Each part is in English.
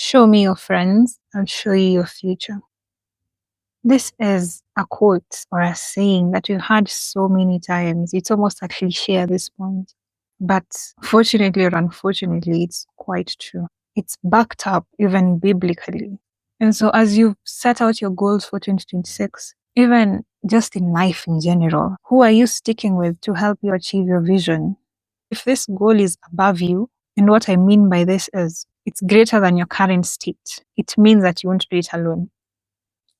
Show me your friends, I'll show you your future. This is a quote or a saying that we've heard so many times. It's almost a cliche at this point. But fortunately or unfortunately, it's quite true. It's backed up even biblically. And so as you set out your goals for 2026, even just in life in general, who are you sticking with to help you achieve your vision? If this goal is above you, and what I mean by this is it's greater than your current state, it means that you won't do it alone.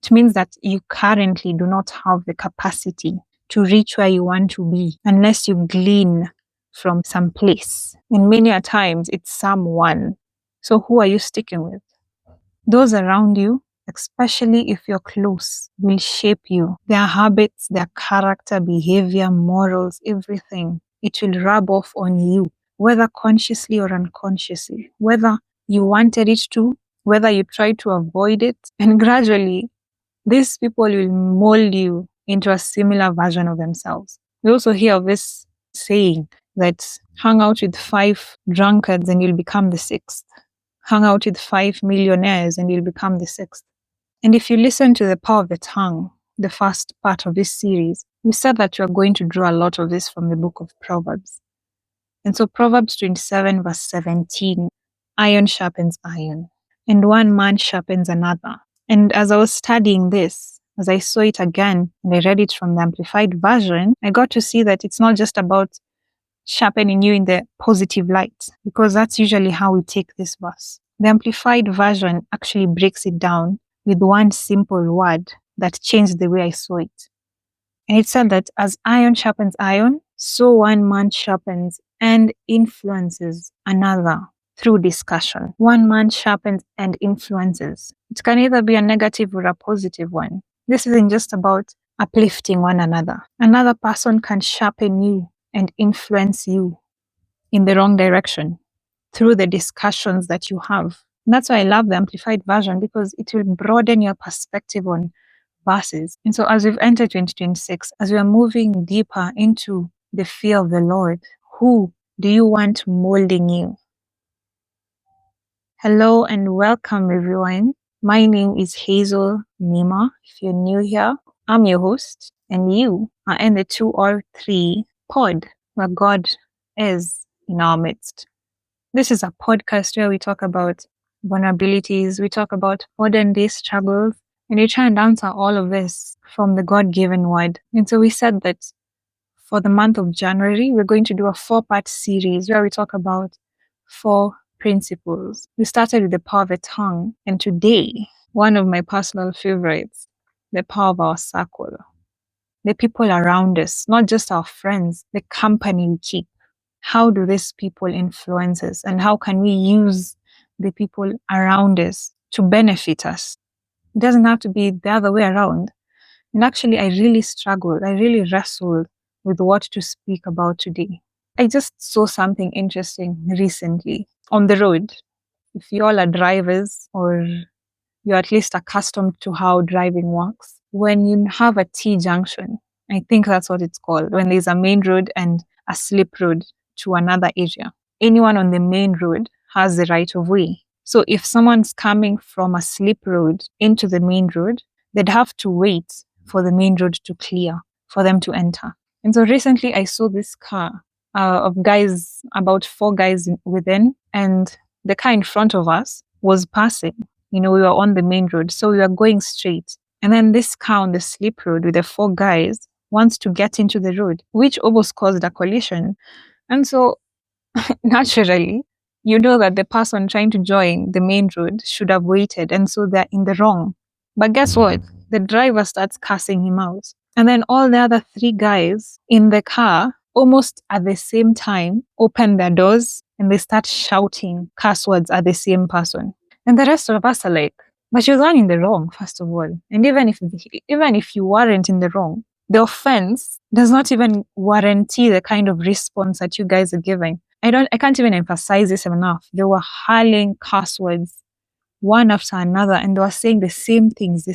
It means that you currently do not have the capacity to reach where you want to be unless you glean from some place. And many a times it's someone. So who are you sticking with? Those around you, especially if you're close, will shape you. Their habits, their character, behavior, morals, everything. It will rub off on you, whether consciously or unconsciously, whether you wanted it to, whether you tried to avoid it. And gradually, these people will mold you into a similar version of themselves. We also hear of this saying that hang out with 5 drunkards and you'll become the 6th. Hang out with 5 millionaires and you'll become the 6th. And if you listen to the power of the tongue, the first part of this series, we said that you're going to draw a lot of this from the book of Proverbs. And so Proverbs 27 verse 17, iron sharpens iron, and one man sharpens another. And as I was studying this, as I saw it again, and I read it from the Amplified Version, I got to see that it's not just about sharpening you in the positive light, because that's usually how we take this verse. The Amplified Version actually breaks it down with one simple word that changed the way I saw it. And it said that as iron sharpens iron, so one man sharpens and influences another through discussion. One man sharpens and influences. It can either be a negative or a positive one. This isn't just about uplifting one another. Another person can sharpen you and influence you in the wrong direction through the discussions that you have. And that's why I love the Amplified Version, because it will broaden your perspective on verses. And so as we've entered 2026, as we are moving deeper into the fear of the Lord, who do you want molding you? Hello and welcome everyone. My name is Hazel Nima. If you're new here, I'm your host, and you are in the 2 or 3 pod where God is in our midst. This is a podcast where we talk about vulnerabilities, we talk about modern day struggles, and we try and answer all of this from the God-given word. And so we said that for the month of January, we're going to do a 4-part series where we talk about 4 principles. We started with the power of the tongue, and today, one of my personal favorites, the power of our circle. The people around us, not just our friends, the company we keep. How do these people influence us, and how can we use the people around us to benefit us? It doesn't have to be the other way around. And actually, I really wrestled with what to speak about today. I just saw something interesting recently on the road. If you all are drivers, or you're at least accustomed to how driving works, when you have a T-junction, I think that's what it's called, when there's a main road and a slip road to another area, anyone on the main road has the right of way. So if someone's coming from a slip road into the main road, they'd have to wait for the main road to clear for them to enter. And so recently I saw this car of guys, about 4 guys within, and the car in front of us was passing. We were on the main road, so we were going straight. And then this car on the slip road with the 4 guys wants to get into the road, which almost caused a collision. And so naturally, that the person trying to join the main road should have waited, and so they're in the wrong. But guess what? The driver starts cussing him out. And then all the other 3 guys in the car, almost at the same time, open their doors and they start shouting curse words at the same person. And the rest of us are like, but you're not in the wrong, first of all. And even if you weren't in the wrong, the offense does not even warranty the kind of response that you guys are giving. I can't even emphasize this enough. They were hurling curse words one after another, and they were saying the same things.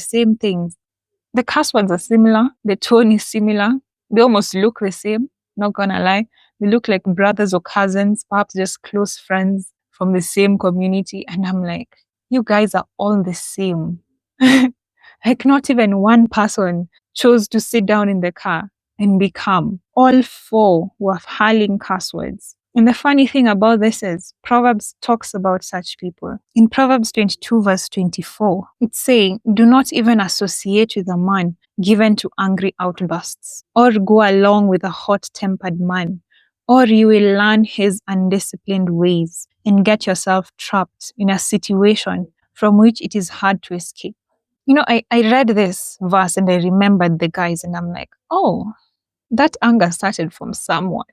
The curse words are similar. The tone is similar. They almost look the same. Not gonna lie. They look like brothers or cousins, perhaps just close friends from the same community. And I'm like, You guys are all the same. Like, not even one person chose to sit down in the car and be calm. All four were hurling curse words. And the funny thing about this is Proverbs talks about such people. In Proverbs 22 verse 24, it's saying, do not even associate with a man given to angry outbursts, or go along with a hot-tempered man, or you will learn his undisciplined ways and get yourself trapped in a situation from which it is hard to escape. I read this verse and I remembered the guys, and I'm like, oh, that anger started from someone.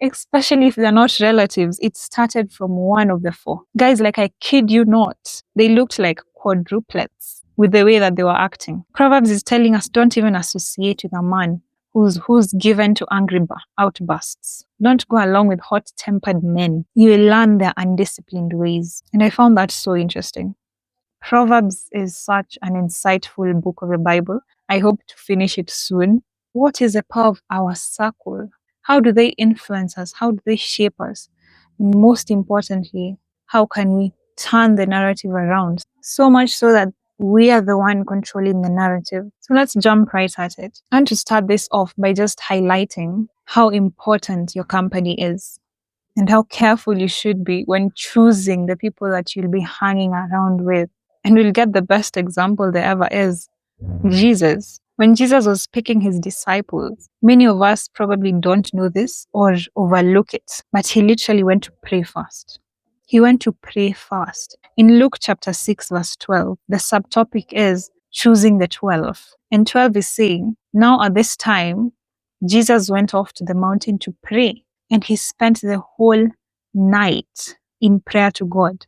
Especially if they're not relatives, it started from one of the four. Guys, like, I kid you not, they looked like quadruplets with the way that they were acting. Proverbs is telling us, don't even associate with a man who's given to angry outbursts. Don't go along with hot-tempered men. You will learn their undisciplined ways. And I found that so interesting. Proverbs is such an insightful book of the Bible. I hope to finish it soon. What is the power of our circle? How do they influence us? How do they shape us? And most importantly, how can we turn the narrative around? So much so that we are the one controlling the narrative. So let's jump right at it. And to start this off by just highlighting how important your company is and how careful you should be when choosing the people that you'll be hanging around with. And we'll get the best example there ever is, Jesus. When Jesus was picking his disciples, many of us probably don't know this or overlook it, but he literally went to pray first. He went to pray first. In Luke chapter 6, verse 12, the subtopic is choosing the 12. And 12 is saying, now at this time, Jesus went off to the mountain to pray, and he spent the whole night in prayer to God.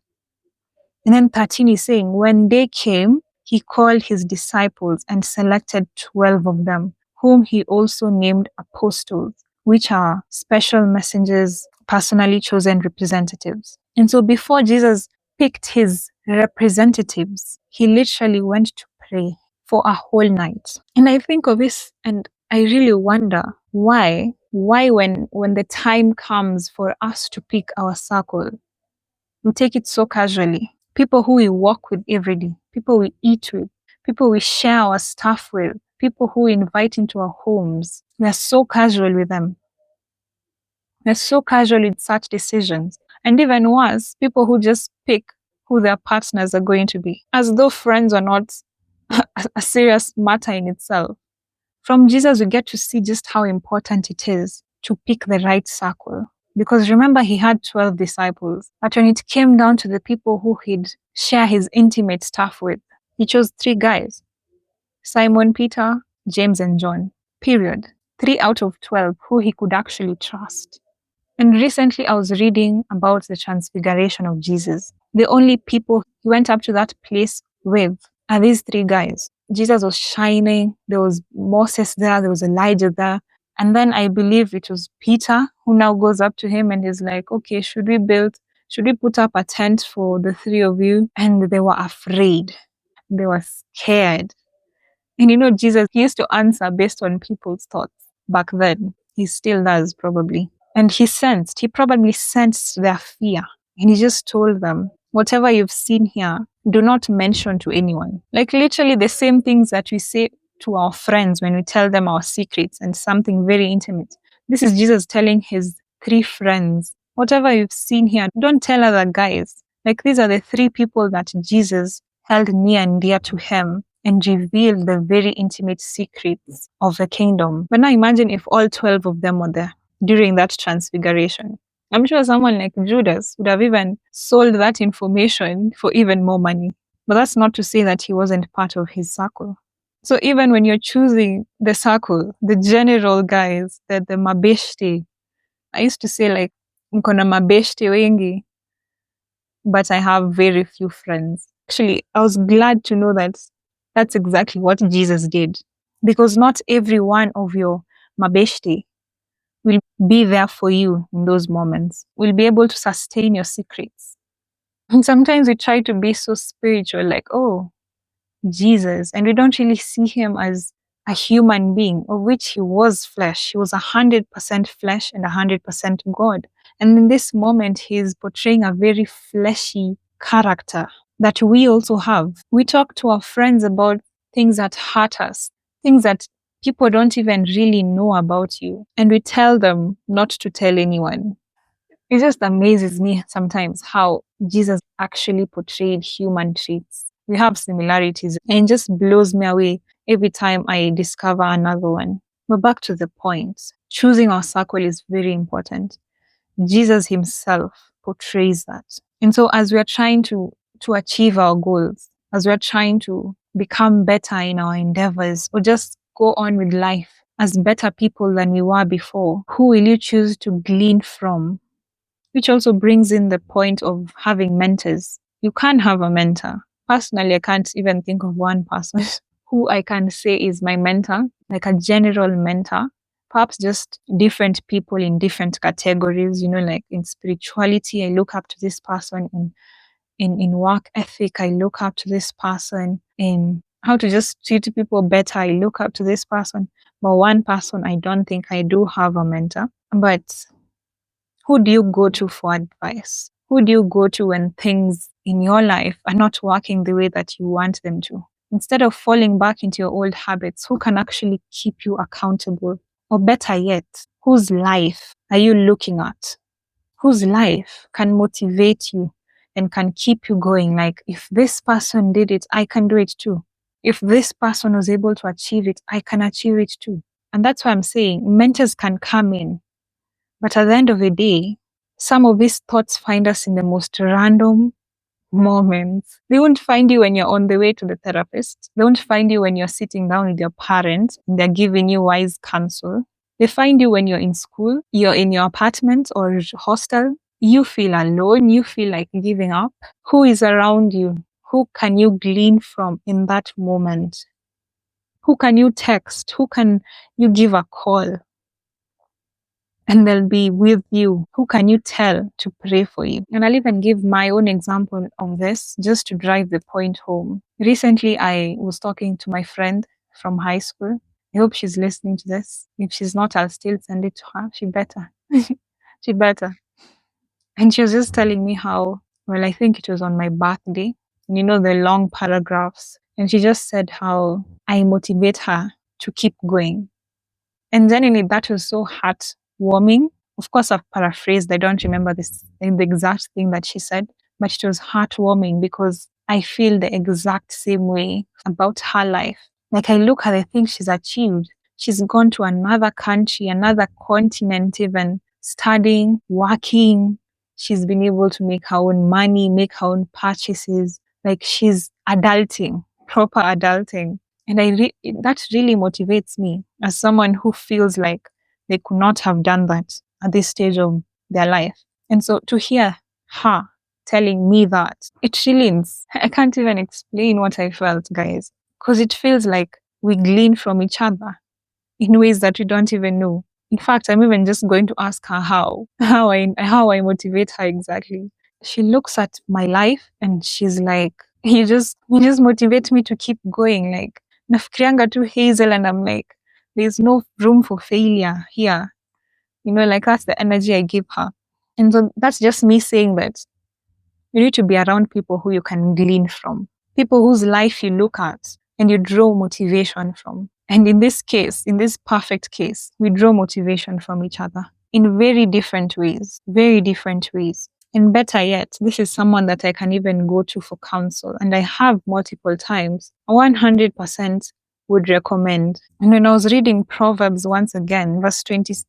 And then 13 is saying, when day came, he called his disciples and selected 12 of them, whom he also named apostles, which are special messengers, personally chosen representatives. And so before Jesus picked his representatives, he literally went to pray for a whole night. And I think of this and I really wonder why when the time comes for us to pick our circle, we take it so casually. People who we walk with every day, people we eat with, people we share our stuff with, people who we invite into our homes. We are so casual with them. We are so casual with such decisions. And even worse, people who just pick who their partners are going to be, as though friends are not a serious matter in itself. From Jesus, we get to see just how important it is to pick the right circle. Because remember, he had 12 disciples. But when it came down to the people who he'd share his intimate stuff with, he chose 3 guys. Simon Peter, James, and John. Period. 3 out of 12 who he could actually trust. And recently I was reading about the transfiguration of Jesus. The only people he went up to that place with are these 3 guys. Jesus was shining. There was Moses there. There was Elijah there. And then I believe it was Peter who now goes up to him and is like, okay, should we put up a tent for the 3 of you? And they were afraid. They were scared. And Jesus, he used to answer based on people's thoughts back then. He still does probably. And he probably sensed their fear. And he just told them, whatever you've seen here, do not mention to anyone. Like literally the same things that we say to our friends when we tell them our secrets and something very intimate. This is Jesus telling his 3 friends, whatever you've seen here, don't tell other guys. Like these are the 3 people that Jesus held near and dear to him and revealed the very intimate secrets of the kingdom. But now imagine if all 12 of them were there during that transfiguration. I'm sure someone like Judas would have even sold that information for even more money. But that's not to say that he wasn't part of his circle. So even when you're choosing the circle, the general guys, the mabeshte, I used to say like, nkona mabeshte wengi, but I have very few friends. Actually, I was glad to know that that's exactly what Jesus did. Because not every one of your mabeshte will be there for you in those moments, will be able to sustain your secrets. And sometimes we try to be so spiritual, like, oh, Jesus, and we don't really see him as a human being, of which he was flesh. He was 100% flesh and 100% God. And in this moment, he's portraying a very fleshy character. that we also have. We talk to our friends about things that hurt us, things that people don't even really know about you, and we tell them not to tell anyone. It just amazes me sometimes how Jesus actually portrayed human traits. We have similarities, and it just blows me away every time I discover another one. But back to the point, choosing our circle is very important. Jesus himself portrays that. And so as we are trying to achieve our goals, as we are trying to become better in our endeavors, or just go on with life as better people than we were before, who will you choose to glean from? Which also brings in the point of having mentors. You can have a mentor. Personally, I can't even think of one person who I can say is my mentor, like a general mentor. Perhaps just different people in different categories, like in spirituality, I look up to this person. In work ethic, I look up to this person. In how to just treat people better, I look up to this person. But one person, I don't think I do have a mentor. But who do you go to for advice? Who do you go to when things in your life are not working the way that you want them to? Instead of falling back into your old habits, who can actually keep you accountable? Or better yet, whose life are you looking at? Whose life can motivate you and can keep you going? Like, if this person did it, I can do it too. If this person was able to achieve it, I can achieve it too. And that's why I'm saying mentors can come in. But at the end of the day, some of these thoughts find us in the most random moments. They won't find you when you're on the way to the therapist. They won't find you when you're sitting down with your parents and they're giving you wise counsel. They find you when you're in school, you're in your apartment or hostel. You feel alone. You feel like giving up. Who is around you? Who can you glean from in that moment? Who can you text? Who can you give a call? And they'll be with you. Who can you tell to pray for you? And I'll even give my own example of this just to drive the point home. Recently, I was talking to my friend from high school. I hope she's listening to this. If she's not, I'll still send it to her. She better. She better. And she was just telling me how, well, I think it was on my birthday, the long paragraphs. And she just said how I motivate her to keep going. And genuinely, that was so heartwarming. Of course, I've paraphrased. I don't remember the exact thing that she said, but it was heartwarming because I feel the exact same way about her life. Like, I look at the things she's achieved. She's gone to another country, another continent, even studying, working. She's been able to make her own money, make her own purchases. Like, she's adulting, proper adulting. And that really motivates me as someone who feels like they could not have done that at this stage of their life. And so to hear her telling me that, it chillings. I can't even explain what I felt, guys, because it feels like we glean from each other in ways that we don't even know. In fact, I'm even just going to ask her how I motivate her exactly. She looks at my life and she's like, you just motivate me to keep going. Like, nafikirianga tu Hazel, and I'm like, there's no room for failure here. Like, that's the energy I give her. And so that's just me saying that you need to be around people who you can glean from, people whose life you look at and you draw motivation from. And in this case, in this perfect case, we draw motivation from each other in very different ways. And better yet, this is someone that I can even go to for counsel. And I have multiple times. 100% would recommend. And when I was reading Proverbs once again,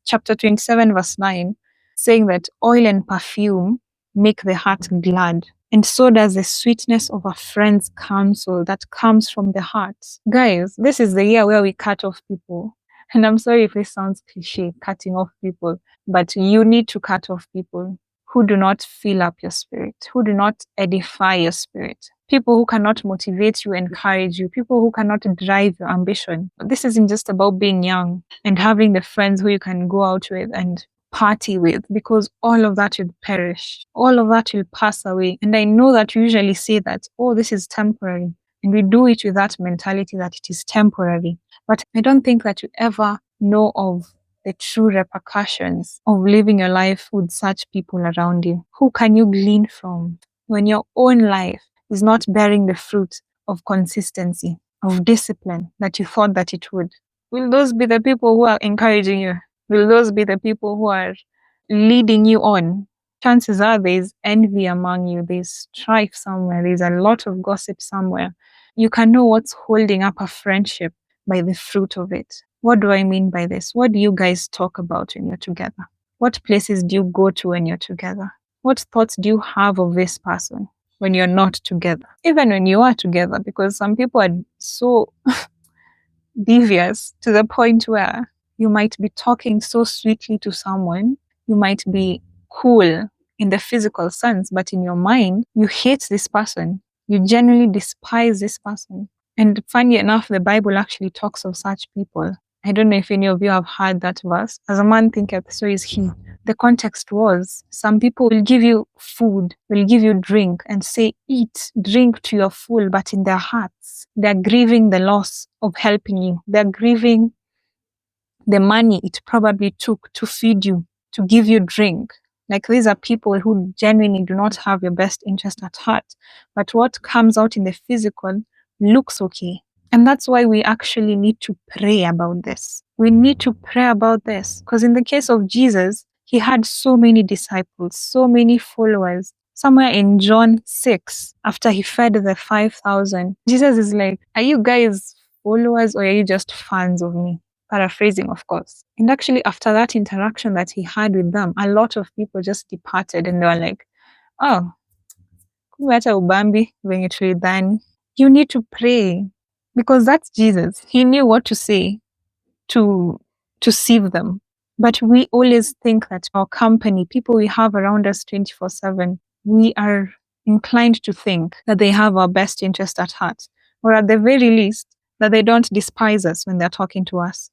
chapter 27, verse 9, saying that oil and perfume make the heart glad. And so does the sweetness of a friend's counsel that comes from the heart. Guys, this is the year where we cut off people. And I'm sorry if this sounds cliche, cutting off people, but you need to cut off people who do not fill up your spirit, who do not edify your spirit, people who cannot motivate you, encourage you, people who cannot drive your ambition. This isn't just about being young and having the friends who you can go out with and party with, because all of that will perish. All of that will pass away. And I know that you usually say that, oh, this is temporary. And we do it with that mentality that it is temporary. But I don't think that you ever know of the true repercussions of living your life with such people around you. Who can you glean from when your own life is not bearing the fruit of consistency, of discipline that you thought that it would? Will those be the people who are encouraging you? Will those be the people who are leading you on? Chances are there's envy among you, there's strife somewhere, there's a lot of gossip somewhere. You can know what's holding up a friendship by the fruit of it. What do I mean by this? What do you guys talk about when you're together? What places do you go to when you're together? What thoughts do you have of this person when you're not together? Even when you are together, because some people are so devious to the point where you might be talking so sweetly to someone, you might be cool in the physical sense, but in your mind, you hate this person. You genuinely despise this person. And funny enough, the Bible actually talks of such people. I don't know if any of you have heard that verse. As a man thinketh, so is he. The context was some people will give you food, will give you drink, and say, eat, drink to your full, but in their hearts, they're grieving the loss of helping you. They're grieving the money it probably took to feed you, to give you drink. Like these are people who genuinely do not have your best interest at heart. But what comes out in the physical looks okay. And that's why we actually need to pray about this. We need to pray about this. Because in the case of Jesus, he had so many disciples, so many followers. Somewhere in John 6, after he fed the 5,000, Jesus is like, are you guys followers or are you just fans of me? Paraphrasing, of course. And actually, after that interaction that he had with them, a lot of people just departed and they were like, oh, kumbe hata ubambi venye tulidhani. You need to pray because that's Jesus. He knew what to say to save them. But we always think that our company, people we have around us 24/7, we are inclined to think that they have our best interest at heart, or at the very least, that they don't despise us when they're talking to us.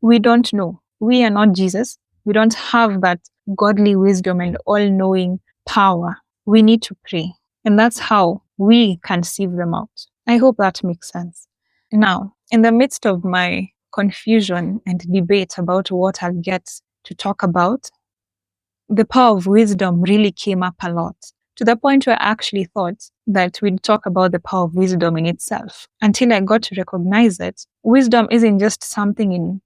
We don't know. We are not Jesus. We don't have that godly wisdom and all-knowing power. We need to pray. And that's how we can sieve them out. I hope that makes sense. Now, in the midst of my confusion and debate about what I'll get to talk about, the power of wisdom really came up a lot, to the point where I actually thought that we'd talk about the power of wisdom in itself, until I got to recognize that wisdom isn't just something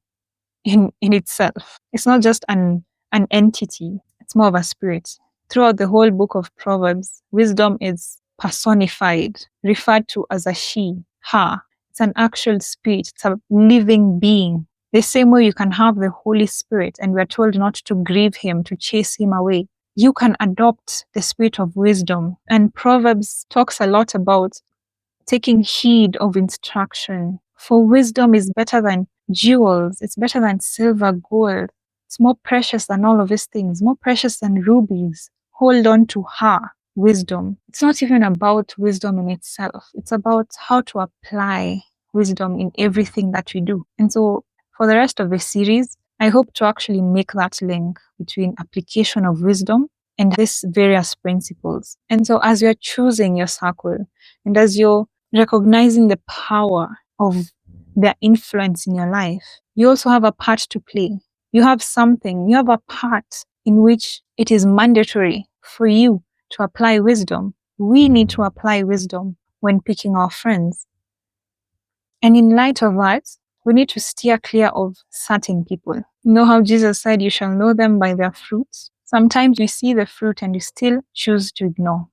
in itself. It's not just an entity. It's more of a spirit. Throughout the whole book of Proverbs, wisdom is personified, referred to as a she, her. It's an actual spirit. It's a living being. The same way you can have the Holy Spirit and we're told not to grieve him, to chase him away. You can adopt the spirit of wisdom. And Proverbs talks a lot about taking heed of instruction. For wisdom is better than jewels. It's better than silver, gold. It's more precious than all of these things, more precious than rubies. Hold on to her, wisdom. It's not even about wisdom in itself. It's about how to apply wisdom in everything that we do. And so for the rest of the series, I hope to actually make that link between application of wisdom and these various principles. And so as you're choosing your circle and as you're recognizing the power of their influence in your life, you also have a part to play. You have a part in which it is mandatory for you to apply wisdom. We need to apply wisdom when picking our friends. And in light of that, we need to steer clear of certain people. You know how Jesus said, you shall know them by their fruits? Sometimes we see the fruit and we still choose to ignore.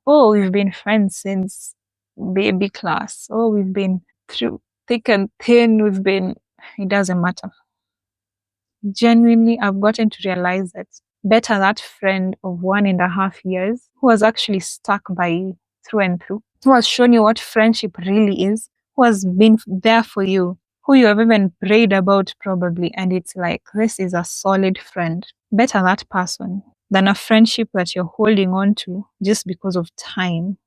Oh, we've been friends since baby class. Oh, we've been through thick and thin. It doesn't matter. Genuinely, I've gotten to realize that better that friend of 1.5 years who has actually stuck by you through and through, who has shown you what friendship really is, who has been there for you, who you have even prayed about probably, and it's like, this is a solid friend. Better that person than a friendship that you're holding on to just because of time.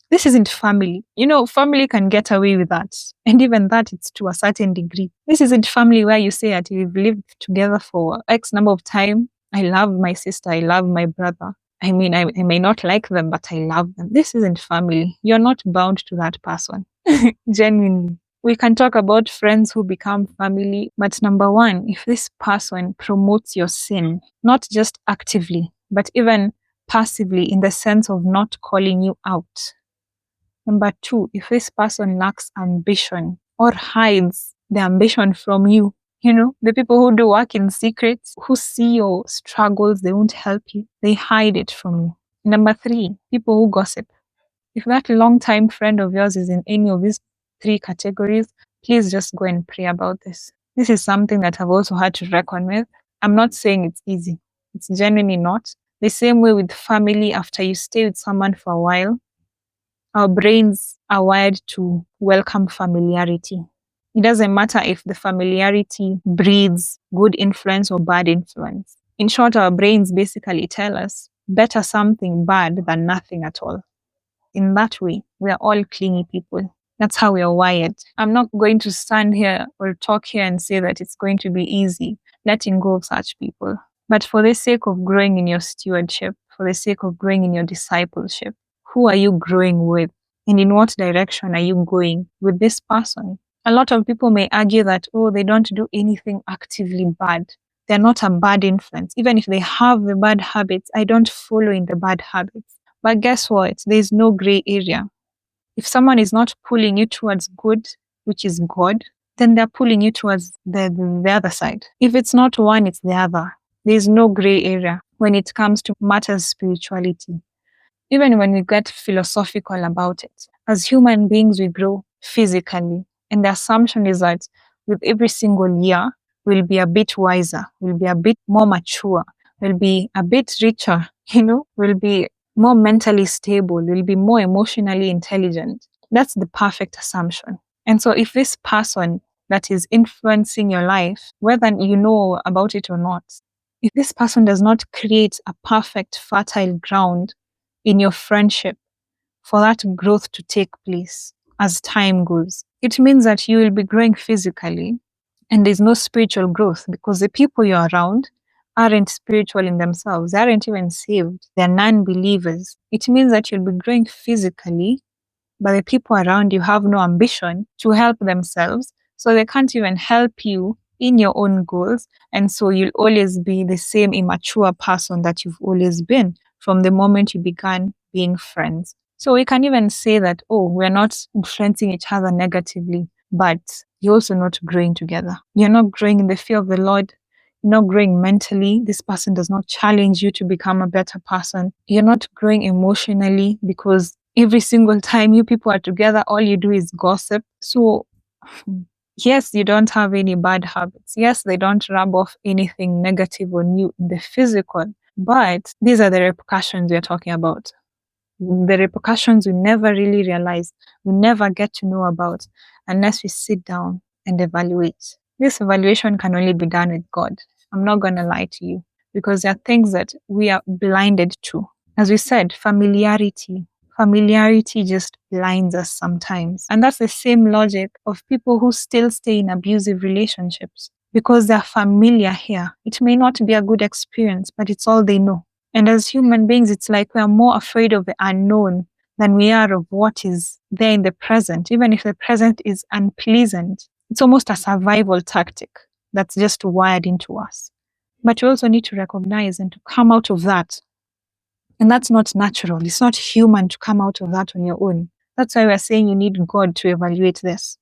This isn't family. You know, family can get away with that. And even that, it's to a certain degree. This isn't family where you say that we've lived together for X number of time. I love my sister. I love my brother. I mean, I may not like them, but I love them. This isn't family. You're not bound to that person. Genuinely. We can talk about friends who become family, but number one, if this person promotes your sin, not just actively, but even passively in the sense of not calling you out. Number two, if this person lacks ambition or hides the ambition from you, the people who do work in secret, who see your struggles, they won't help you. They hide it from you. Number three, people who gossip. If that long-time friend of yours is in any of these three categories, please just go and pray about this. This is something that I've also had to reckon with. I'm not saying it's easy. It's genuinely not. The same way with family, after you stay with someone for a while, our brains are wired to welcome familiarity. It doesn't matter if the familiarity breeds good influence or bad influence. In short, our brains basically tell us better something bad than nothing at all. In that way, we are all clingy people. That's how we are wired. I'm not going to stand here or talk here and say that it's going to be easy letting go of such people. But for the sake of growing in your stewardship, for the sake of growing in your discipleship, who are you growing with? And in what direction are you going with this person? A lot of people may argue that, oh, they don't do anything actively bad. They're not a bad influence. Even if they have the bad habits, I don't follow in the bad habits. But guess what? There's no gray area. If someone is not pulling you towards good, which is God, then they're pulling you towards the other side. If it's not one, it's the other. There's no gray area when it comes to matters spirituality. Even when we get philosophical about it, as human beings, we grow physically. And the assumption is that with every single year, we'll be a bit wiser, we'll be a bit more mature, we'll be a bit richer, we'll be more mentally stable, we'll be more emotionally intelligent. That's the perfect assumption. And so if this person that is influencing your life, whether you know about it or not, if this person does not create a perfect, fertile ground in your friendship for that growth to take place as time goes, it means that you will be growing physically and there's no spiritual growth because the people you're around aren't spiritual in themselves. They aren't even saved. They're non-believers. It means that you'll be growing physically, but the people around you have no ambition to help themselves, so they can't even help you in your own goals. And so you'll always be the same immature person that you've always been from the moment you began being friends. So we can even say that, oh, we're not influencing each other negatively, but you're also not growing together. You're not growing in the fear of the Lord. You're not growing mentally. This person does not challenge you to become a better person. You're not growing emotionally because every single time you people are together, all you do is gossip. So yes, you don't have any bad habits. Yes, they don't rub off anything negative on you in the physical, but these are the repercussions we're talking about. The repercussions we never really realize, we never get to know about unless we sit down and evaluate. This evaluation can only be done with God. I'm not going to lie to you because there are things that we are blinded to. As we said, familiarity just blinds us sometimes. And that's the same logic of people who still stay in abusive relationships because they're familiar here. It may not be a good experience, but it's all they know. And as human beings, it's like we are more afraid of the unknown than we are of what is there in the present. Even if the present is unpleasant, it's almost a survival tactic that's just wired into us. But you also need to recognize and to come out of that. And that's not natural. It's not human to come out of that on your own. That's why we're saying you need God to evaluate this.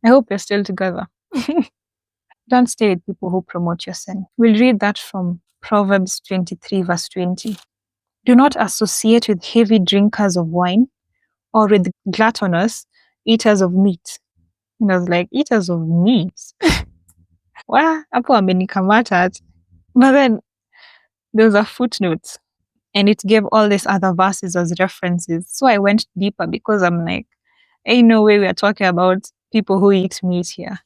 I hope you're still together. Don't stay with people who promote your sin. We'll read that from Proverbs 23 verse 20. Do not associate with heavy drinkers of wine or with gluttonous eaters of meat. And I was like, eaters of meat? Well, hapo amenikamata. But then there was a footnote and it gave all these other verses as references. So I went deeper because I'm like, ain't no way we are talking about people who eat meat here.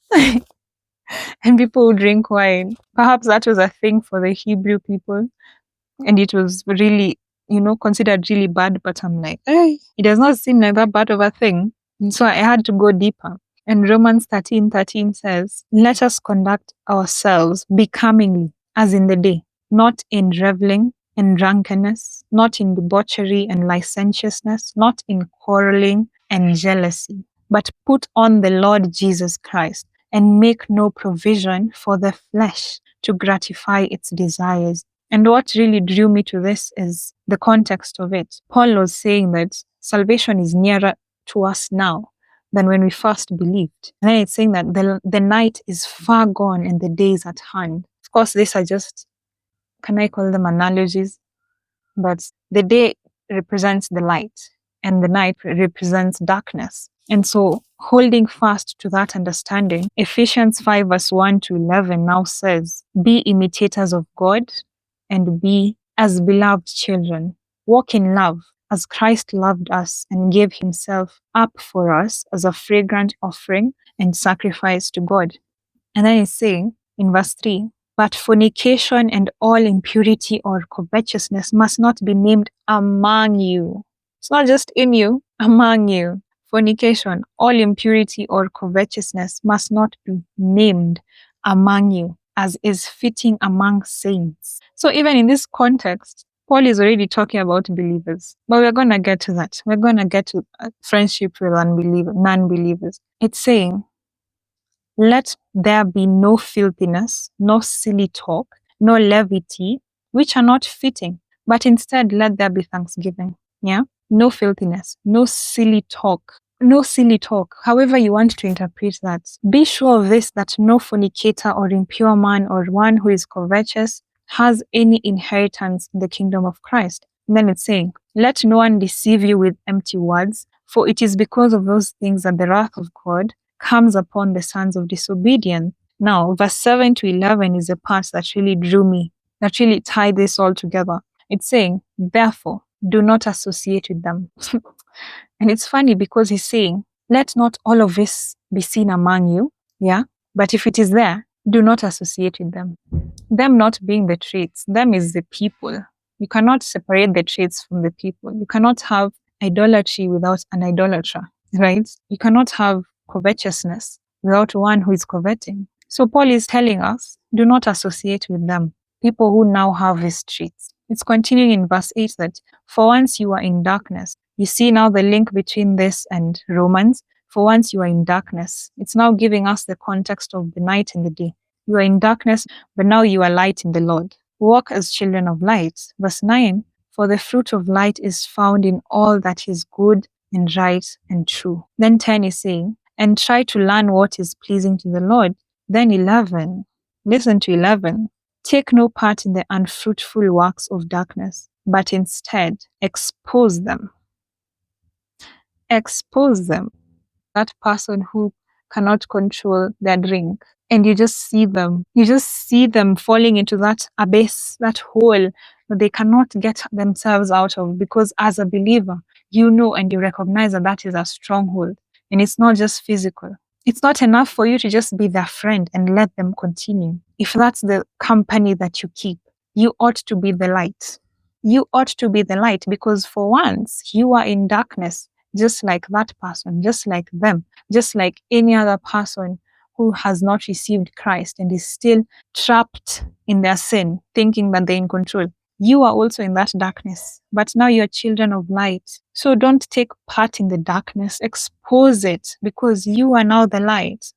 And people who drink wine. Perhaps that was a thing for the Hebrew people. And it was really, considered really bad. But I'm like, hey, it does not seem like that bad of a thing. And so I had to go deeper. And Romans 13:13 says, let us conduct ourselves becomingly as in the day, not in reveling and drunkenness, not in debauchery and licentiousness, not in quarreling and jealousy, but put on the Lord Jesus Christ and make no provision for the flesh to gratify its desires. And what really drew me to this is the context of it. Paul was saying that salvation is nearer to us now than when we first believed. And then it's saying that the night is far gone and the day is at hand. Of course, these are just, can I call them analogies? But the day represents the light and the night represents darkness. And so holding fast to that understanding, Ephesians 5 verse 1 to 11 now says, be imitators of God and be as beloved children. Walk in love as Christ loved us and gave himself up for us as a fragrant offering and sacrifice to God. And then it's saying in verse 3, but fornication and all impurity or covetousness must not be named among you. It's not just in you, among you. Fornication, all impurity or covetousness must not be named among you, as is fitting among saints. So even in this context, Paul is already talking about believers, but we're going to get to that. We're going to get to friendship with non-believers. It's saying, let there be no filthiness, no silly talk, no levity, which are not fitting, but instead let there be thanksgiving. Yeah? No filthiness, no silly talk. No silly talk, however you want to interpret that. Be sure of this, that no fornicator or impure man or one who is covetous has any inheritance in the kingdom of Christ. And then it's saying, let no one deceive you with empty words, for it is because of those things that the wrath of God comes upon the sons of disobedience. Now, verse 7 to 11 is the part that really drew me, that really tied this all together. It's saying, therefore, do not associate with them. And it's funny because he's saying, let not all of this be seen among you, yeah? But if it is there, do not associate with them. Them not being the traits, them is the people. You cannot separate the traits from the people. You cannot have idolatry without an idolater, right? You cannot have covetousness without one who is coveting. So Paul is telling us, do not associate with them, people who now have these traits. It's continuing in verse 8 that, for once you are in darkness. You see now the link between this and Romans. For once you are in darkness. It's now giving us the context of the night and the day. You are in darkness, but now you are light in the Lord. Walk as children of light. Verse 9, for the fruit of light is found in all that is good and right and true. Then 10 is saying, and try to learn what is pleasing to the Lord. Then 11, listen to 11. Take no part in the unfruitful works of darkness, but instead expose them. Expose them. That person who cannot control their drink, and you just see them falling into that abyss, that hole that they cannot get themselves out of, because as a believer, you know and you recognize that that is a stronghold, and it's not just physical. It's not enough for you to just be their friend and let them continue. If that's the company that you keep, you ought to be the light. You ought to be the light, because for once you are in darkness, just like that person, just like them, just like any other person who has not received Christ and is still trapped in their sin, thinking that they're in control. You are also in that darkness, but now you're children of light. So don't take part in the darkness, expose it, because you are now the light.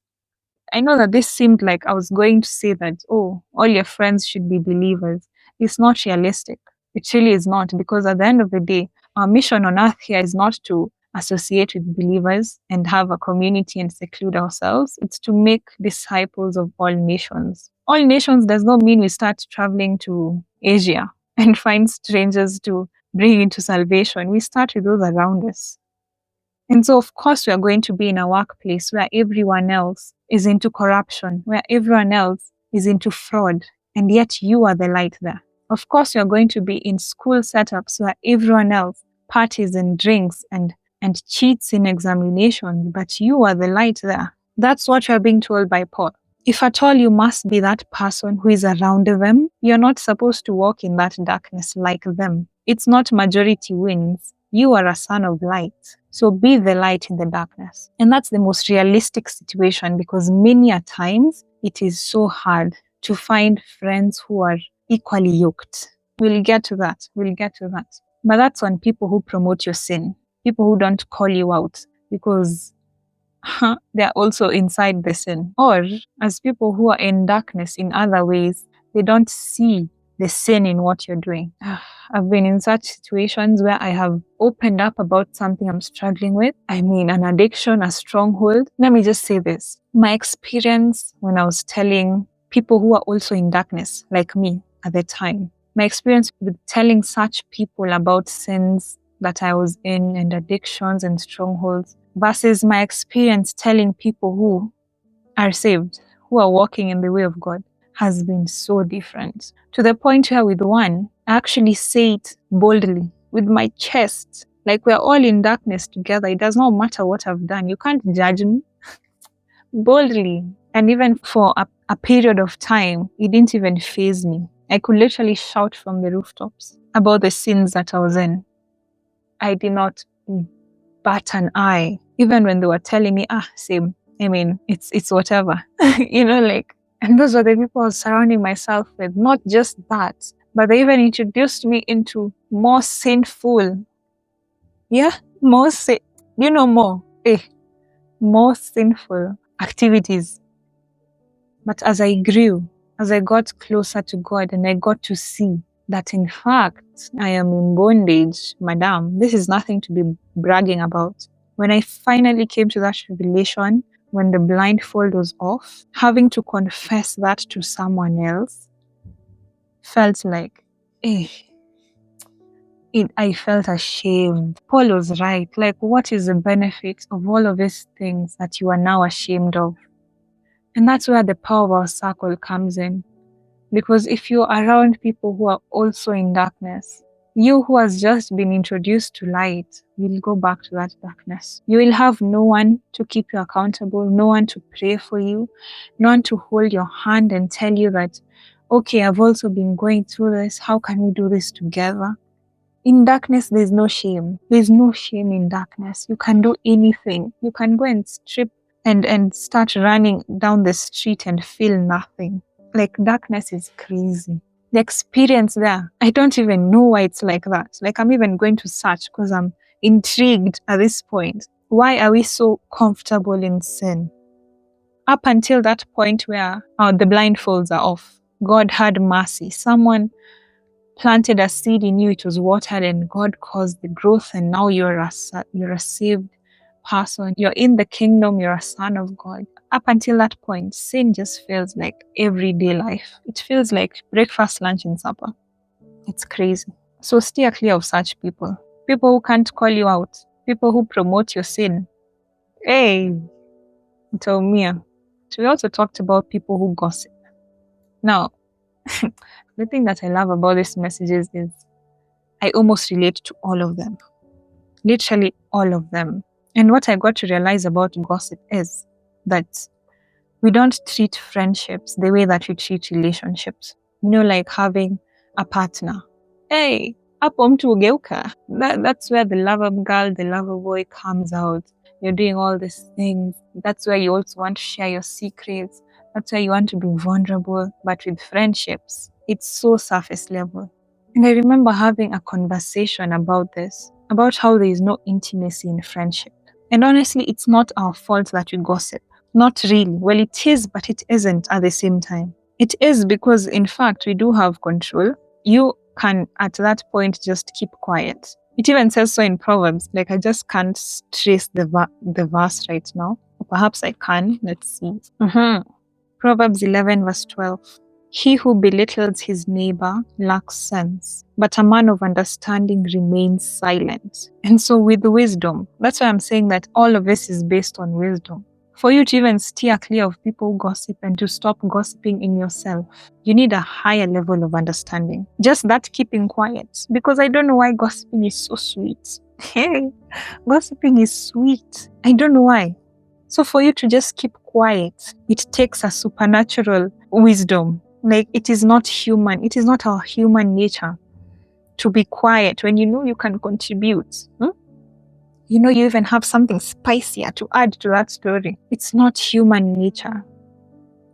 I know that this seemed like I was going to say that, oh, all your friends should be believers. It's not realistic. It really is not, because at the end of the day, our mission on earth here is not to associate with believers and have a community and seclude ourselves. It's to make disciples of all nations. All nations does not mean we start traveling to Asia and find strangers to bring into salvation. We start with those around us. And so, of course, we are going to be in a workplace where everyone else is into corruption, where everyone else is into fraud, and yet you are the light there. Of course, you are going to be in school setups where everyone else parties and drinks and cheats in examinations, but you are the light there. That's what you are being told by Paul. If at all you must be that person who is around them, you're not supposed to walk in that darkness like them. It's not majority wins. You are a son of light. So be the light in the darkness. And that's the most realistic situation, because many a times it is so hard to find friends who are equally yoked. We'll get to that. But that's on people who promote your sin, people who don't call you out because they're also inside the sin. Or as people who are in darkness in other ways, they don't see the sin in what you're doing. I've been in such situations where I have opened up about something I'm struggling with. I mean, an addiction, a stronghold. Let me just say this. My experience when I was telling people who are also in darkness, like me at the time, my experience with telling such people about sins that I was in and addictions and strongholds versus my experience telling people who are saved, who are walking in the way of God, has been so different. To the point where with one, I actually say it boldly with my chest. Like we're all in darkness together. It does not matter what I've done. You can't judge me. Boldly. And even for a period of time, it didn't even faze me. I could literally shout from the rooftops about the sins that I was in. I did not bat an eye, even when they were telling me, same. I mean, it's whatever, like, and those were the people I was surrounding myself with. Not just that, but they even introduced me into more sinful, more sinful activities. But as I grew, as I got closer to God and I got to see that in fact, I am in bondage, madam, this is nothing to be bragging about. When I finally came to that revelation, when the blindfold was off, having to confess that to someone else felt like, I felt ashamed. Paul was right. Like, what is the benefit of all of these things that you are now ashamed of? And that's where the power of our circle comes in. Because if you're around people who are also in darkness, you who has just been introduced to light will go back to that darkness. You will have no one to keep you accountable, no one to pray for you, no one to hold your hand and tell you that, okay, I've also been going through this. How can we do this together? In darkness, there's no shame. There's no shame in darkness. You can do anything. You can go and strip and start running down the street and feel nothing. Like, darkness is crazy. The experience there, I don't even know why it's like that. Like, I'm even going to search because I'm intrigued at this point. Why are we so comfortable in sin? Up until that point where the blindfolds are off, God had mercy. Someone planted a seed in you, it was watered, and God caused the growth, and now you're a saved person. You're in the kingdom, you're a son of God. Up until that point, sin just feels like everyday life. It feels like breakfast, lunch, and supper. It's crazy. So steer clear of such people. People who can't call you out. People who promote your sin. Hey, tell me. We also talked about people who gossip. Now, the thing that I love about these messages is I almost relate to all of them. Literally all of them. And what I got to realize about gossip is that we don't treat friendships the way that we treat relationships. Like having a partner. Hey, hapo mtu ugeuka. That's where the lover girl, the lover boy comes out. You're doing all these things. That's where you also want to share your secrets. That's where you want to be vulnerable. But with friendships, it's so surface level. And I remember having a conversation about this, about how there is no intimacy in friendship. And honestly, it's not our fault that we gossip. Not really. Well, it is, but it isn't at the same time. It is because, in fact, we do have control. You can, at that point, just keep quiet. It even says so in Proverbs. Like, I just can't trace the verse right now. Or perhaps I can. Let's see. Proverbs 11 verse 12. He who belittles his neighbor lacks sense, but a man of understanding remains silent. And so with wisdom, that's why I'm saying that all of this is based on wisdom. For you to even steer clear of people who gossip and to stop gossiping in yourself, you need a higher level of understanding. Just that keeping quiet. Because I don't know why gossiping is so sweet. Hey, gossiping is sweet. I don't know why. So for you to just keep quiet, it takes a supernatural wisdom. Like, it is not human. It is not our human nature to be quiet when you can contribute. You even have something spicier to add to that story. It's not human nature.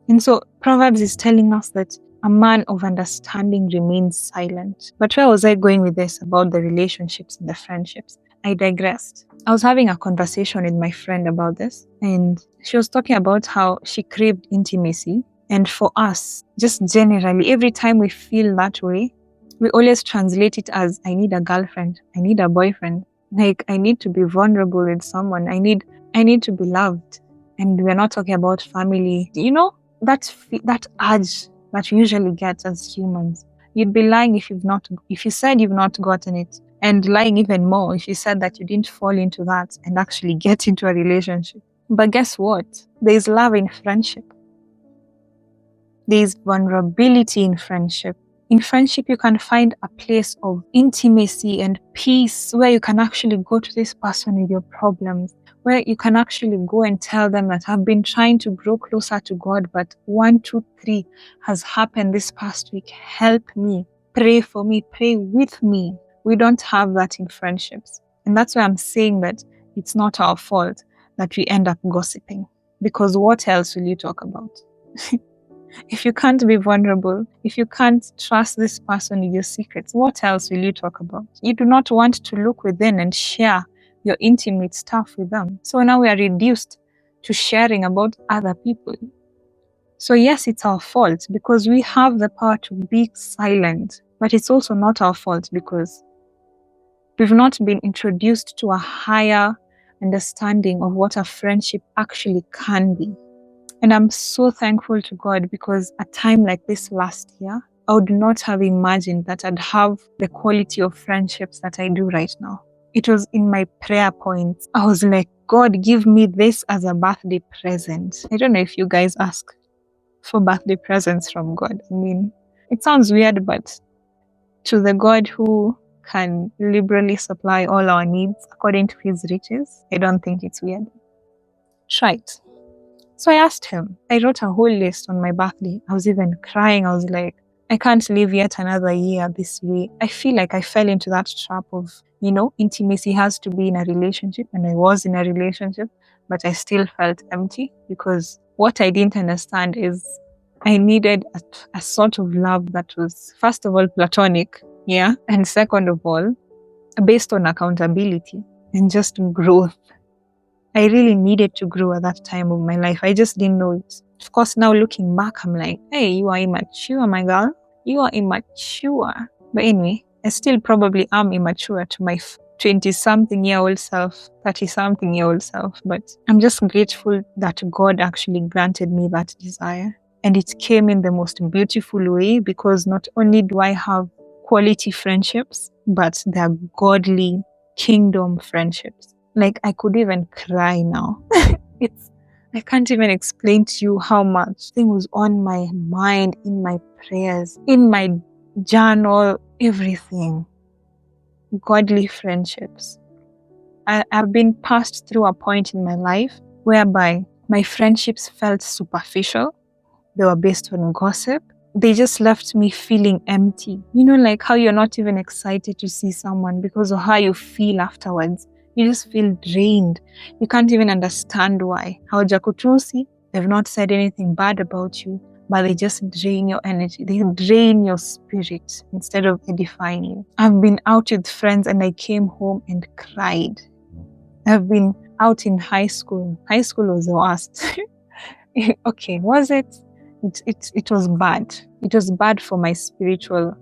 And so Proverbs is telling us that a man of understanding remains silent. But where was I going with this about the relationships and the friendships? I digressed. I was having a conversation with my friend about this, and she was talking about how she craved intimacy And for us, just generally, every time we feel that way, we always translate it as, I need a girlfriend, I need a boyfriend, like I need to be vulnerable with someone, I need to be loved. And we're not talking about family. That urge that we usually get as humans. You'd be lying if you said you've not gotten it, and lying even more if you said that you didn't fall into that and actually get into a relationship. But guess what? There's love in friendship. There's vulnerability in friendship. In friendship, you can find a place of intimacy and peace where you can actually go to this person with your problems, where you can actually go and tell them that I've been trying to grow closer to God, but 1, 2, 3 has happened this past week. Help me. Pray for me. Pray with me. We don't have that in friendships. And that's why I'm saying that it's not our fault that we end up gossiping. Because what else will you talk about? If you can't be vulnerable, if you can't trust this person with your secrets, what else will you talk about? You do not want to look within and share your intimate stuff with them. So now we are reduced to sharing about other people. So yes, it's our fault because we have the power to be silent, but it's also not our fault because we've not been introduced to a higher understanding of what a friendship actually can be. And I'm so thankful to God because a time like this last year, I would not have imagined that I'd have the quality of friendships that I do right now. It was in my prayer points. I was like, God, give me this as a birthday present. I don't know if you guys ask for birthday presents from God. I mean, it sounds weird, but to the God who can liberally supply all our needs according to his riches, I don't think it's weird. Try it. So I asked him. I wrote a whole list on my birthday. I was even crying. I was like, I can't live yet another year this way. I feel like I fell into that trap of, intimacy has to be in a relationship. And I was in a relationship, but I still felt empty because what I didn't understand is I needed a sort of love that was, first of all, platonic. Yeah. And second of all, based on accountability and just growth. I really needed to grow at that time of my life. I just didn't know it. Of course, now looking back, I'm like, hey, you are immature, my girl. You are immature. But anyway, I still probably am immature to my 20-something-year-old self, 30-something-year-old self. But I'm just grateful that God actually granted me that desire. And it came in the most beautiful way because not only do I have quality friendships, but they're godly kingdom friendships. Like, I could even cry now. I can't even explain to you how much thing was on my mind, in my prayers, in my journal, everything. Godly friendships. I've been passed through a point in my life whereby my friendships felt superficial. They were based on gossip. They just left me feeling empty. Like how you're not even excited to see someone because of how you feel afterwards. You just feel drained. You can't even understand why. Hawajakutusi, they've not said anything bad about you, but they just drain your energy. They drain your spirit instead of edifying you. I've been out with friends and I came home and cried. I've been out in high school. High school was the worst. Okay, was it? It was bad. It was bad for my spiritual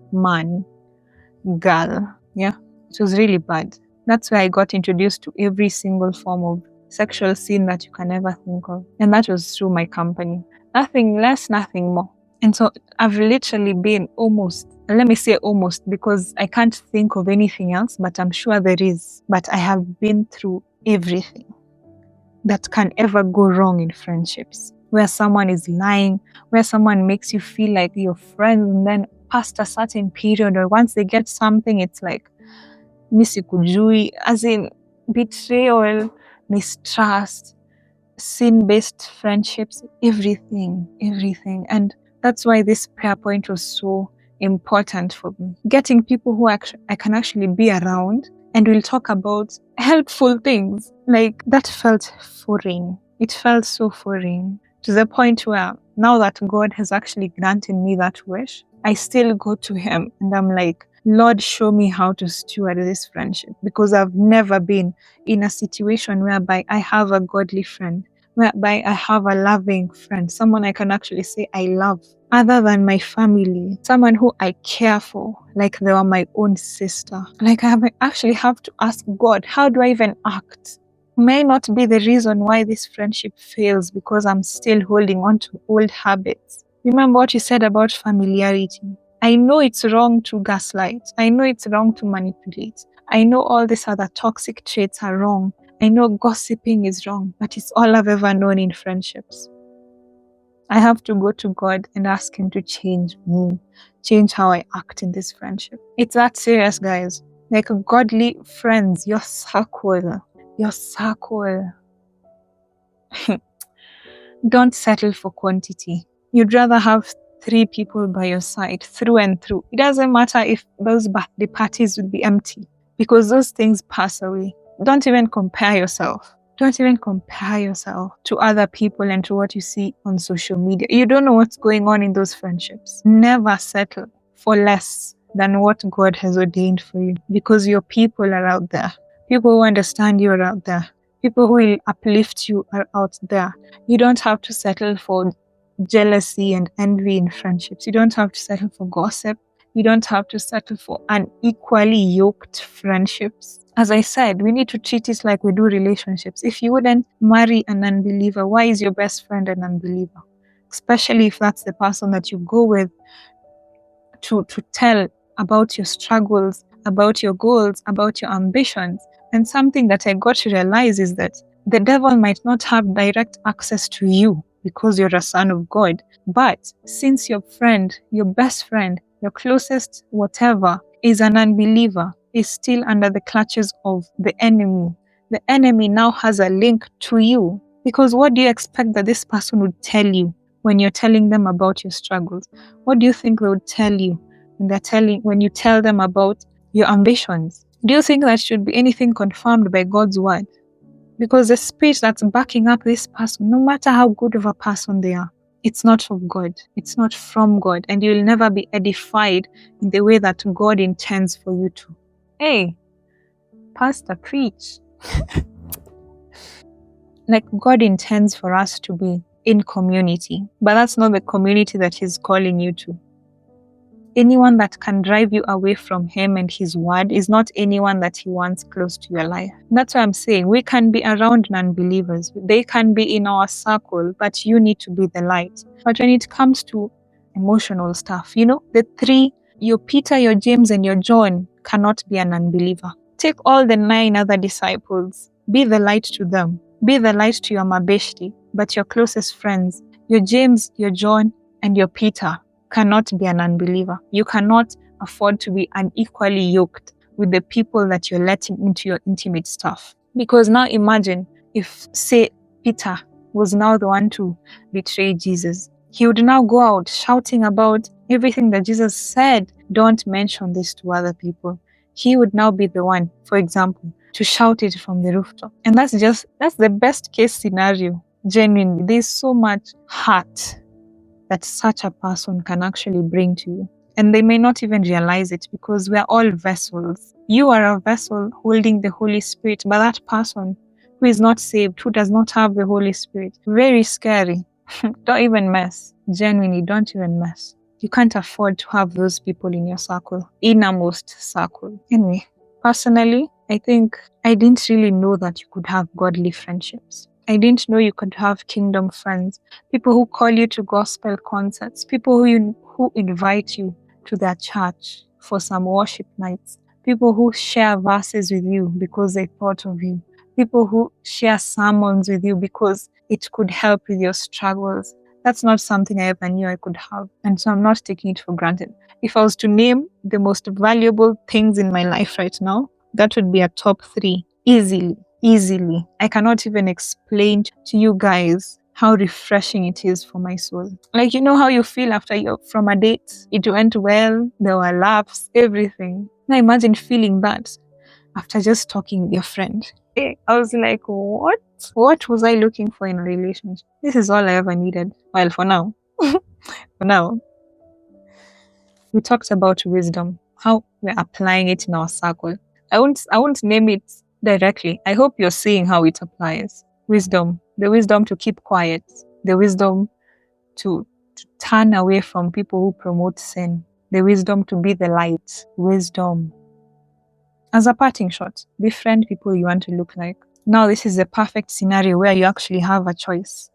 girl. Yeah, it was really bad. That's where I got introduced to every single form of sexual sin that you can ever think of. And that was through my company. Nothing less, nothing more. And so I've literally been almost, let me say almost, because I can't think of anything else, but I'm sure there is. But I have been through everything that can ever go wrong in friendships. Where someone is lying, where someone makes you feel like you're friends, and then past a certain period, or once they get something, it's like, misikujui, as in betrayal, mistrust, sin-based friendships, everything. And that's why this prayer point was so important for me. Getting people who I can actually be around and we'll talk about helpful things. Like, that felt foreign. It felt so foreign to the point where now that God has actually granted me that wish, I still go to him and I'm like, Lord, show me how to steward this friendship, because I've never been in a situation whereby I have a godly friend, whereby I have a loving friend, someone I can actually say I love, other than my family, someone who I care for, like they were my own sister. Like actually have to ask God, how do I even act? May not be the reason why this friendship fails because I'm still holding on to old habits. Remember what you said about familiarity. I know it's wrong to gaslight. I know it's wrong to manipulate. I know all these other toxic traits are wrong. I know gossiping is wrong, but it's all I've ever known in friendships. I have to go to God and ask Him to change me, change how I act in this friendship. It's that serious, guys. Like godly friends, your circle. Don't settle for quantity. You'd rather have 3 people by your side through and through. It doesn't matter if those birthday parties will be empty because those things pass away. Don't even compare yourself. Don't even compare yourself to other people and to what you see on social media. You don't know what's going on in those friendships. Never settle for less than what God has ordained for you because your people are out there. People who understand you are out there. People who will uplift you are out there. You don't have to settle for jealousy and envy in friendships. You don't have to settle for gossip. You don't have to settle for unequally yoked friendships. As I said, we need to treat it like we do relationships. If you wouldn't marry an unbeliever, why is your best friend an unbeliever? Especially if that's the person that you go with to tell about your struggles, about your goals, about your ambitions. And something that I got to realize is that the devil might not have direct access to you because you're a son of God. But since your friend, your best friend, your closest whatever is an unbeliever, is still under the clutches of the enemy now has a link to you. Because what do you expect that this person would tell you when you're telling them about your struggles? What do you think they would tell you when you tell them about your ambitions? Do you think that should be anything confirmed by God's word? Because the spirit that's backing up this person, no matter how good of a person they are, it's not of God. It's not from God. And you'll never be edified in the way that God intends for you to. Hey, Pastor, preach. Like God intends for us to be in community, but that's not the community that He's calling you to. Anyone that can drive you away from Him and His word is not anyone that He wants close to your life. That's why I'm saying we can be around non-believers. They can be in our circle, but you need to be the light. But when it comes to emotional stuff, the 3, your Peter, your James, and your John cannot be an unbeliever. Take all the 9 other disciples. Be the light to them. Be the light to your Mabeshti, but your closest friends, your James, your John, and your Peter, cannot be an unbeliever. You cannot afford to be unequally yoked with the people that you're letting into your intimate stuff. Because now imagine if, say, Peter was now the one to betray Jesus. He would now go out shouting about everything that Jesus said. Don't mention this to other people. He would now be the one, for example, to shout it from the rooftop. And that's the best case scenario. Genuinely, there's so much heart that such a person can actually bring to you. And they may not even realize it because we're all vessels. You are a vessel holding the Holy Spirit, but that person who is not saved, who does not have the Holy Spirit, very scary. Don't even mess. Genuinely, don't even mess. You can't afford to have those people in your circle, innermost circle. Anyway, personally, I think I didn't really know that you could have godly friendships. I didn't know you could have kingdom friends, people who call you to gospel concerts, people who invite you to their church for some worship nights, people who share verses with you because they thought of you, people who share sermons with you because it could help with your struggles. That's not something I ever knew I could have, and so I'm not taking it for granted. If I was to name the most valuable things in my life right now, that would be a top 3, easily. I cannot even explain to you guys how refreshing it is for my soul. Like, how you feel after you're from a date, it went well, there were laughs, everything. Now imagine feeling that after just talking with your friend. I was like, what? What was I looking for in a relationship? This is all I ever needed. Well, for now. For now. We talked about wisdom, how we're applying it in our circle. I won't name it directly. I hope you're seeing how it applies. Wisdom, the wisdom to keep quiet, the wisdom to turn away from people who promote sin, the wisdom to be the light, wisdom. As a parting shot, befriend people you want to look like. Now, this is the perfect scenario where you actually have a choice.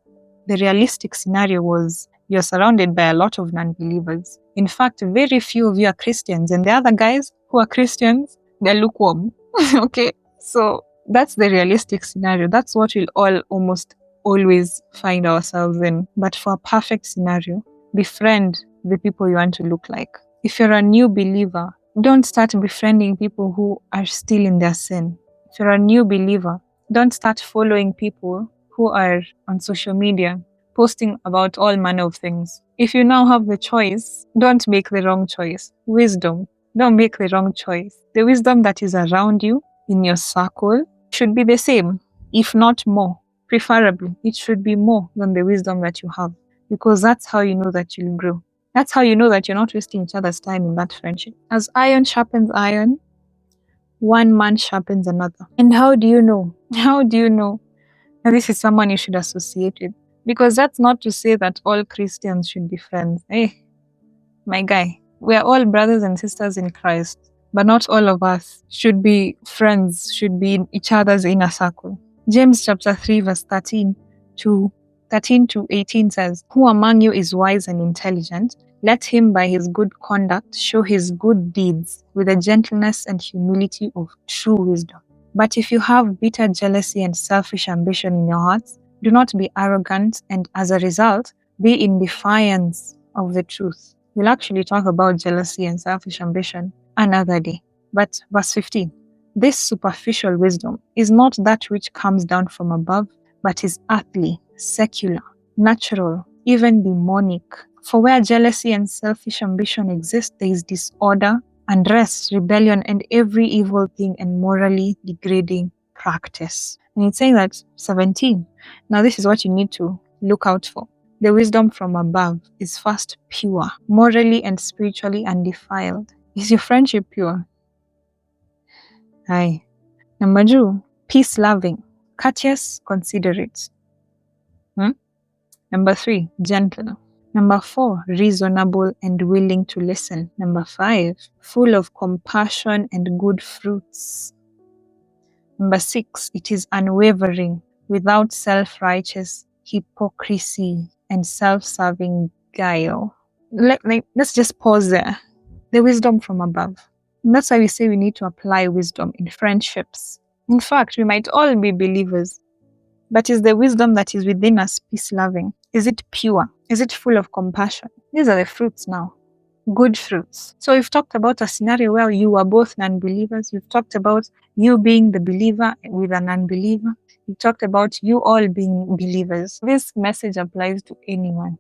The realistic scenario was you're surrounded by a lot of non-believers. In fact, very few of you are Christians, and the other guys who are Christians, they're lukewarm. Okay, so that's the realistic scenario. That's what we'll all almost always find ourselves in. But for a perfect scenario, befriend the people you want to look like. If you're a new believer, don't start befriending people who are still in their sin. If you're a new believer, don't start following people who are on social media posting about all manner of things. If you now have the choice, don't make the wrong choice. Wisdom. Don't make the wrong choice. The wisdom that is around you in your circle should be the same, if not more. Preferably, it should be more than the wisdom that you have, because that's how you know that you'll grow. That's how you know that you're not wasting each other's time in that friendship. As iron sharpens iron, one man sharpens another. And how do you know? How do you know that this is someone you should associate with? Because that's not to say that all Christians should be friends. Hey, my guy, we are all brothers and sisters in Christ, but not all of us should be friends, should be in each other's inner circle. James chapter 3 verse 13 to 18 says, "Who among you is wise and intelligent? Let him by his good conduct show his good deeds with the gentleness and humility of true wisdom. But if you have bitter jealousy and selfish ambition in your hearts, do not be arrogant, and as a result, be in defiance of the truth." We'll actually talk about jealousy and selfish ambition another day. But verse 15, "This superficial wisdom is not that which comes down from above, but is earthly, secular, natural, even demonic. For where jealousy and selfish ambition exist, there is disorder, unrest, rebellion, and every evil thing and morally degrading practice." And it's saying that 17. Now this is what you need to look out for. "The wisdom from above is first pure, morally and spiritually undefiled." Is your friendship pure? Aye. Number 2, peace-loving, courteous, considerate. Number 3, gentle. Number 4, reasonable and willing to listen. Number 5, full of compassion and good fruits. Number 6, it is unwavering, without self-righteous hypocrisy and self-serving guile. Let's just pause there. The wisdom from above. And that's why we say we need to apply wisdom in friendships. In fact, we might all be believers, but is the wisdom that is within us peace-loving? Is it pure? Is it full of compassion? These are the fruits now. Good fruits. So we've talked about a scenario where you are both non-believers. We've talked about you being the believer with an unbeliever. We've talked about you all being believers. This message applies to anyone.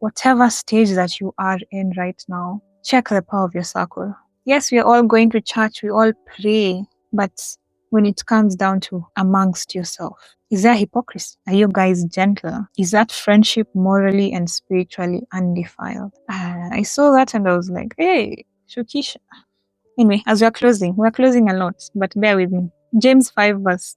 Whatever stage that you are in right now, check the power of your circle. Yes, we are all going to church, we all pray, but when it comes down to amongst yourself, is there hypocrisy? Are you guys gentle? Is that friendship morally and spiritually undefiled? I saw that and I was like, hey, Shukisha. Anyway, as we're closing a lot, but bear with me. James 5 verse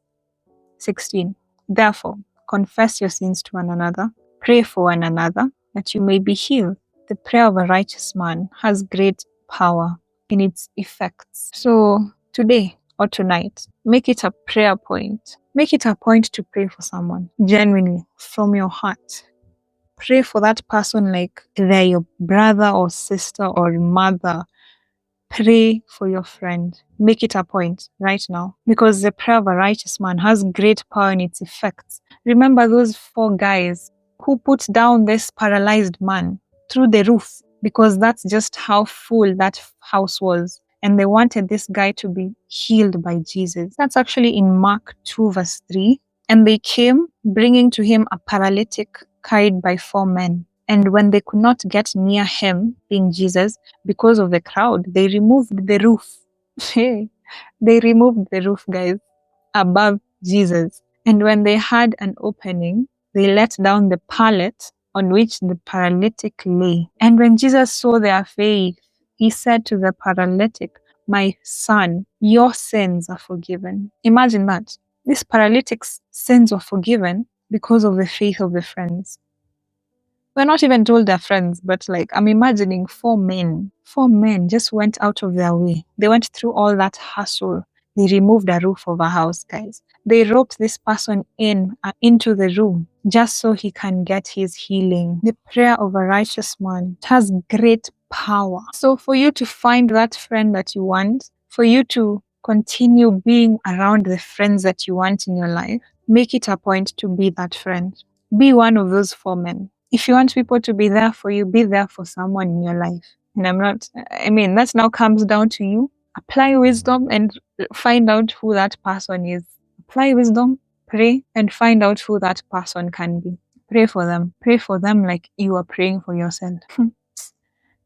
16. "Therefore, confess your sins to one another, pray for one another, that you may be healed. The prayer of a righteous man has great power in its effects." So today or tonight, make it a prayer point. Make it a point to pray for someone, genuinely, from your heart. Pray for that person like they're your brother or sister or mother. Pray for your friend. Make it a point right now, because the prayer of a righteous man has great power in its effects. Remember those 4 guys who put down this paralyzed man through the roof, because that's just how full that house was. And they wanted this guy to be healed by Jesus. That's actually in Mark 2 verse 3. "And they came, bringing to him a paralytic carried by 4 men. And when they could not get near him," being Jesus, "because of the crowd, they removed the roof." They removed the roof, guys, above Jesus. "And when they had an opening, they let down the pallet on which the paralytic lay. And when Jesus saw their faith, he said to the paralytic, 'My son, your sins are forgiven.'" Imagine that. This paralytic's sins were forgiven because of the faith of the friends. We're not even told they're friends, but like I'm imagining four men just went out of their way. They went through all that hassle. They removed a roof of a house, guys. They roped this person into the room just so he can get his healing. The prayer of a righteous man has great power. So for you to find that friend that you want, for you to continue being around the friends that you want in your life, make it a point to be that friend. Be one of those four men. If you want people to be there for you, be there for someone in your life. And that now comes down to you. Apply wisdom and find out who that person is. Apply wisdom, pray, and find out who that person can be. Pray for them. Pray for them like you are praying for yourself.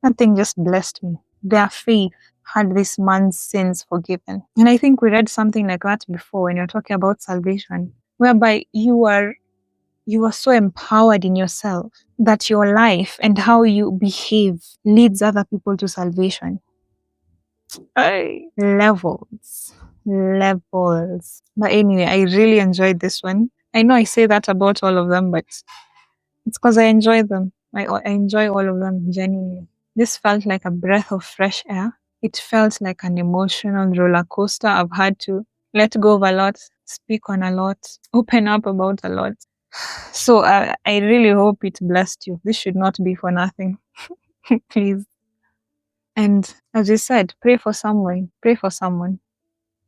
That thing just blessed me. Their faith had this man's sins forgiven. And I think we read something like that before when you're talking about salvation, whereby you are so empowered in yourself that your life and how you behave leads other people to salvation. Levels. But anyway, I really enjoyed this one. I know I say that about all of them, but it's because I enjoy them. I enjoy all of them genuinely. This felt like a breath of fresh air. It felt like an emotional roller coaster. I've had to let go of a lot, speak on a lot, open up about a lot. So I really hope it blessed you. This should not be for nothing. Please. And as you said, pray for someone. Pray for someone.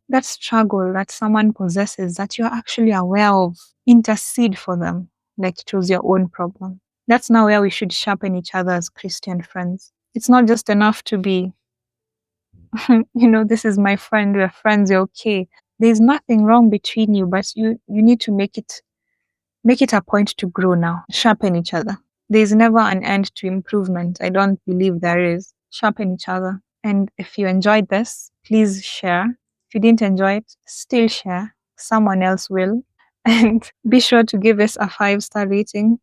That struggle that someone possesses that you're actually aware of, intercede for them like it was your own problem. That's now where we should sharpen each other as Christian friends. It's not just enough to be, this is my friend, we're friends, you're okay. There's nothing wrong between you, but you need to make it a point to grow now. Sharpen each other. There's never an end to improvement. I don't believe there is. Sharpen each other. And if you enjoyed this, please share. If you didn't enjoy it, still share. Someone else will. And be sure to give us a 5-star rating,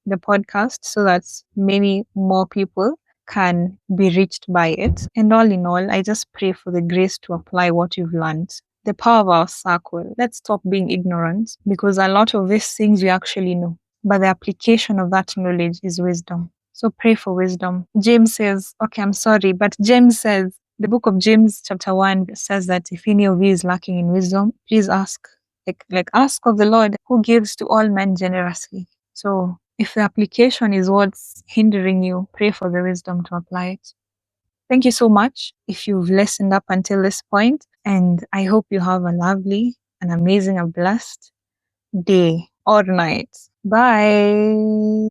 the podcast, so that many more people can be reached by it. And all in all, I just pray for the grace to apply what you've learned. The power of our circle. Let's stop being ignorant, because a lot of these things we actually know, but the application of that knowledge is wisdom. So pray for wisdom. James says, okay, I'm sorry, but James says, the book of James chapter 1 says that if any of you is lacking in wisdom, please ask. Like ask of the Lord, who gives to all men generously. So if the application is what's hindering you, pray for the wisdom to apply it. Thank you so much if you've listened up until this point, and I hope you have a lovely, an amazing, a blessed day or night. Bye.